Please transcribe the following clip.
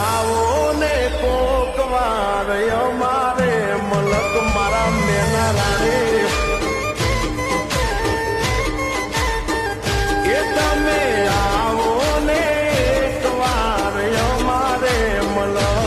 આવો ને કોક વાર અમારે મલક મારા મેના રાણી એ તમે આવો ને એક વાર અમારે મલક